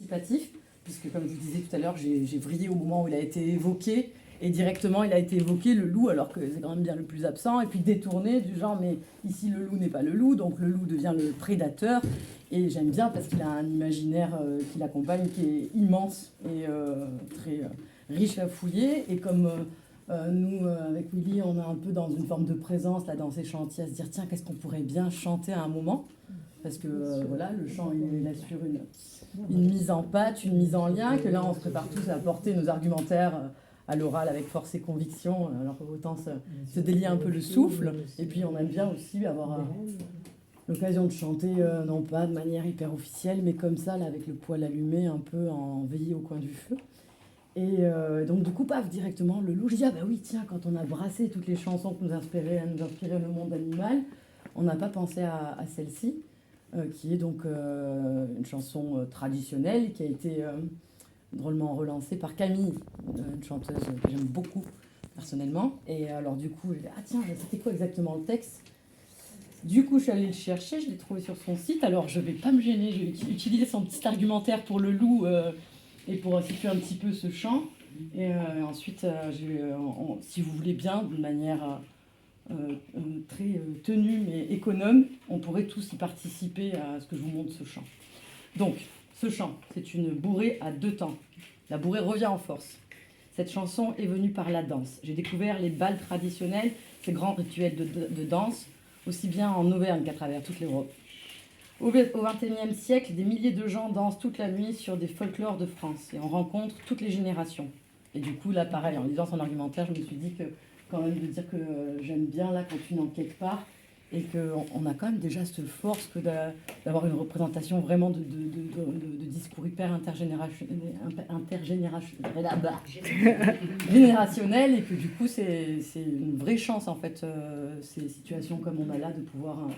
participatif, puisque comme je vous disais tout à l'heure, j'ai vrillé au moment où il a été évoqué, et directement il a été évoqué, le loup, alors que c'est quand même bien le plus absent, et puis détourné du genre, mais ici le loup n'est pas le loup, donc le loup devient le prédateur, et j'aime bien parce qu'il a un imaginaire qui l'accompagne, qui est immense et très riche à fouiller, et comme nous, avec Willy, on est un peu dans une forme de présence là, dans ces chantiers, à se dire, tiens, qu'est-ce qu'on pourrait bien chanter à un moment, parce que voilà, le chant, il assure une mise en pâte, une mise en lien, que là, on se prépare tous à porter nos argumentaires à l'oral avec force et conviction, alors autant se délier un peu le souffle, et puis on aime bien aussi avoir l'occasion de chanter, non pas de manière hyper officielle, mais comme ça, là, avec le poêle allumé, un peu en veillée au coin du feu. Et donc du coup, paf, directement, le loup, je dis, ah bah oui, tiens, quand on a brassé toutes les chansons qui nous inspiraient le monde animal, on n'a pas pensé à celle-ci, qui est donc une chanson traditionnelle, qui a été drôlement relancée par Camille, une chanteuse que j'aime beaucoup personnellement. Et alors du coup, je dis, ah tiens, c'était quoi exactement le texte ? Du coup, je suis allée le chercher, je l'ai trouvé sur son site. Alors, je ne vais pas me gêner, je vais utiliser son petit argumentaire pour le loup et pour situer un petit peu ce chant. Et ensuite, si vous voulez bien, de manière très tenue mais économe, on pourrait tous y participer à ce que je vous montre ce chant. Donc, ce chant, c'est une bourrée à 2 temps. La bourrée revient en force. Cette chanson est venue par la danse. J'ai découvert les bals traditionnels, ces grands rituels de danse, aussi bien en Auvergne qu'à travers toute l'Europe. Au XXIe siècle, des milliers de gens dansent toute la nuit sur des folklores de France et on rencontre toutes les générations. Et du coup, là, pareil, en lisant son argumentaire, je me suis dit que, quand même, de dire que j'aime bien, là, quand tu n'en quelque part, et qu'on a quand même déjà cette force que d'avoir une représentation vraiment de discours hyper générationnel, et que du coup, c'est une vraie chance, en fait, ces situations comme on a là, de pouvoir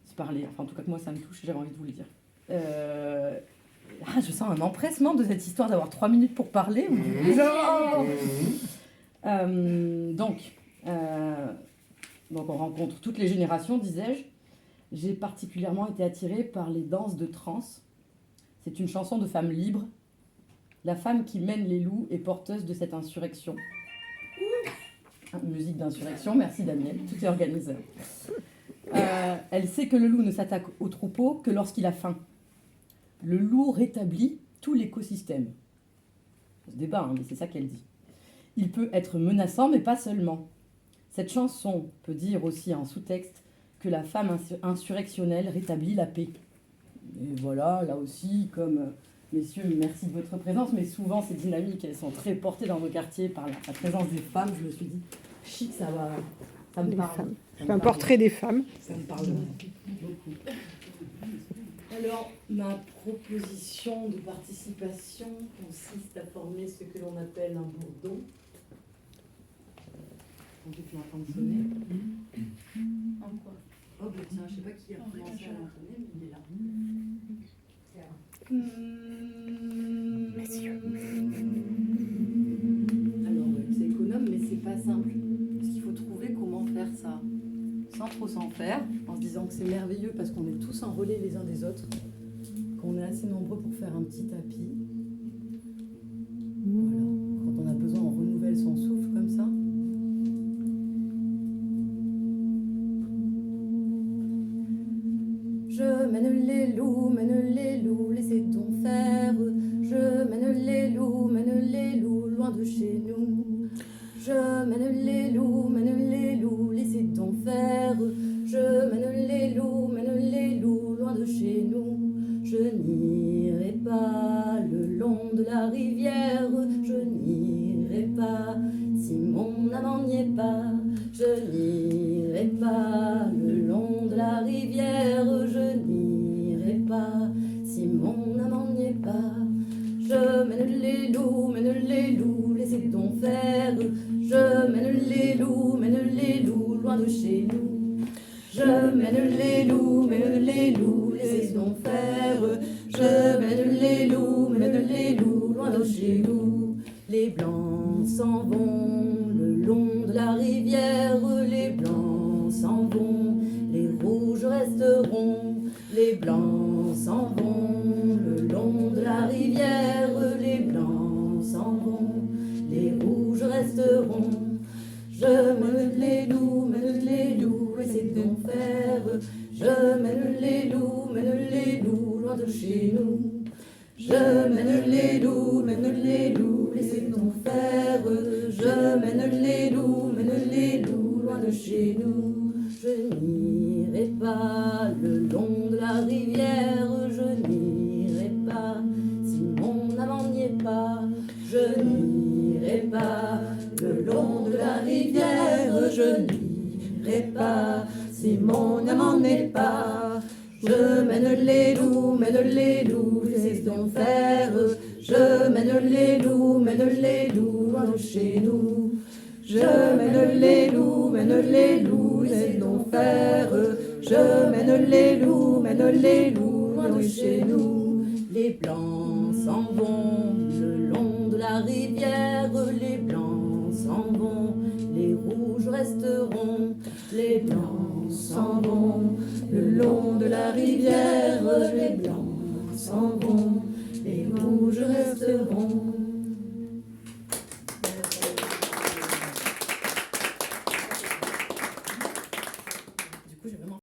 se parler. Enfin, en tout cas, que moi, ça me touche, et j'avais envie de vous le dire. Je sens un empressement de cette histoire d'avoir 3 minutes pour parler. Donc, on rencontre toutes les générations, disais-je. J'ai particulièrement été attirée par les danses de trance. C'est une chanson de femme libre. La femme qui mène les loups est porteuse de cette insurrection. Musique d'insurrection, merci Daniel, tout est organisé. Elle sait que le loup ne s'attaque au troupeau que lorsqu'il a faim. Le loup rétablit tout l'écosystème. C'est ce débat, mais c'est ça qu'elle dit. Il peut être menaçant, mais pas seulement. Cette chanson peut dire aussi en sous-texte que la femme insurrectionnelle rétablit la paix. Et voilà, là aussi, comme messieurs, merci de votre présence, mais souvent ces dynamiques, elles sont très portées dans nos quartiers par la présence des femmes. Je me suis dit, chic, ça me parle. Je fais un portrait des femmes. Ça me parle beaucoup. Alors, ma proposition de participation consiste à former ce que l'on appelle un bourdon. On peut plus entendre sonner. En quoi ? Oh, bah tiens, je sais pas qui a commencé à l'entonner, mais il est là. Alors, c'est économe, mais c'est pas simple. Parce qu'il faut trouver comment faire ça sans trop s'en faire, en se disant que c'est merveilleux parce qu'on est tous en relais les uns des autres, qu'on est assez nombreux pour faire un petit tapis. Voilà. Quand on a besoin, on renouvelle son souffle comme ça. Je mène les loups, laissez donc faire. Je mène les loups, loin de chez nous. Je mène les loups, laissez donc faire. Je mène les loups, loin de chez nous. Je n'irai pas le long de la rivière. Je n'irai pas si mon amant n'y est pas. Je n'irai pas le long de la rivière. Je n'irai pas si mon amant n'y est pas. Je mène les loups, laissez donc faire. Je mène les loups, loin de chez nous. Je mène les loups, laissez donc faire. Je mène les loups, loin de chez nous. Les blancs s'en vont le long de la rivière. Les blancs s'en vont, les rouges resteront. Les blancs s'en vont le long de la la rivière, les blancs s'en vont, les rouges resteront. Je mène les loups, laissez donc faire. Je mène les loups, loin de chez nous. Je mène les loups, laissez donc faire. Je mène les loups, loin de chez nous. Je n'irai pas le long de la rivière, je n'irai pas si mon amant n'y est pas. Je n'irai pas le long de la rivière, je n'irai pas si mon amant n'est pas. Je mène les loups, laissez donc faire. Je mène les loups, loin de chez nous. Je mène les loups, laissez donc faire. Je mène les loups, loin de chez nous. Les blancs s'en vont le long de la rivière, les blancs s'en vont, les rouges resteront. Les blancs s'en vont le long de la rivière, les blancs s'en vont, les rouges resteront.